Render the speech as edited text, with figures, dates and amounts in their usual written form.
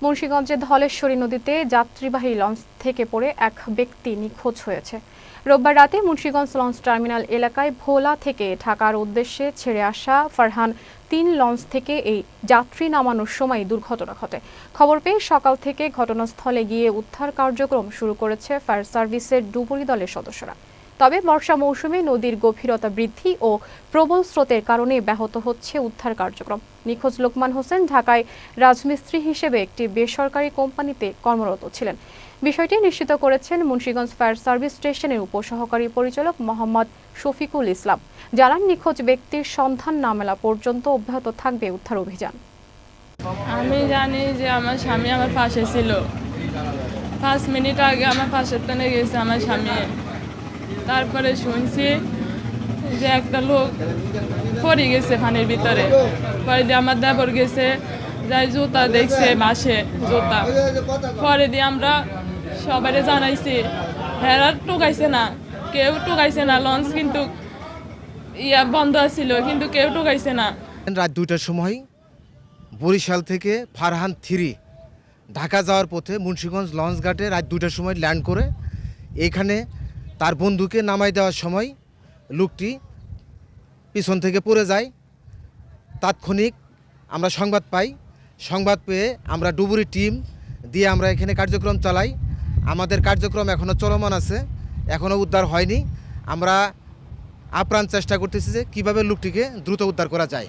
মুন্সিগঞ্জের ধলেশ্বরী নদীতে যাত্রীবাহী লঞ্চ থেকে পড়ে এক ব্যক্তি নিখোঁজ হয়েছে। রোববার রাতে মুন্সিগঞ্জ লঞ্চ টার্মিনাল এলাকায় ভোলা থেকে ঢাকার উদ্দেশ্যে ছেড়ে আসা ফারহান ৩ লঞ্চ থেকে এই যাত্রী নামানোর সময় দুর্ঘটনা ঘটে। খবর পেয়ে সকাল থেকে ঘটনাস্থলে গিয়ে উদ্ধার কার্যক্রম শুরু করেছে ফায়ার সার্ভিসের ডুবুরি দলের সদস্যরা। তবে বর্ষা মৌসুমে নদীর গভীরতা বৃদ্ধি ও প্রবল স্রোতের কারণে ব্যাহত হচ্ছে উদ্ধার কার্যক্রম। নিখোঁজ লোকমান হোসেন ঢাকায় রাজমিস্ত্রি হিসেবে একটি বেসরকারি কোম্পানিতে কর্মরত ছিলেন। বিষয়টি নিশ্চিত করেছেন মুন্সিগঞ্জ ফায়ার সার্ভিস স্টেশনের উপসহকারী পরিচালক মোহাম্মদ শফিকুল ইসলাম। জানান, নিখোঁজ ব্যক্তির সন্ধান না মেলা পর্যন্ত অব্যাহত থাকবে উদ্ধার অভিযান। আমি জানি যে আমার স্বামী আমার পাশে ছিল। 5 মিনিট আগে আমার পাশে টানে গেছে আমার স্বামী। তারপরে শুনছি যে একটা লোক পড়ে গেছে পানির ভিতরে। পরে দিয়ে আমার দেবর গেছে, যাই জুতা দেখছে বাসে জুতা। পরে দিয়ে আমরা সবাই জানাইছি, হেরা টোকাইছে না, কেউ টোকাইছে না। লঞ্চ কিন্তু বন্ধ ছিল, কিন্তু কেউ টোকাইছে না। রাত 2টার সময় বরিশাল থেকে ফারহান 3 ঢাকা যাওয়ার পথে মুন্সিগঞ্জ লঞ্চ ঘাটে রাত 2টার সময় ল্যান্ড করে এখানে তার বন্ধুকে নামাই দেওয়ার সময় লোকটি পিছন থেকে পড়ে যায়। তাৎক্ষণিক আমরা সংবাদ পেয়ে আমরা ডুবুরি টিম দিয়ে আমরা এখানে কার্যক্রম চালাই। আমাদের কার্যক্রম এখনও চলমান আছে, এখনও উদ্ধার হয়নি। আমরা আপ্রাণ চেষ্টা করতেছি যে কীভাবে লোকটিকে দ্রুত উদ্ধার করা যায়।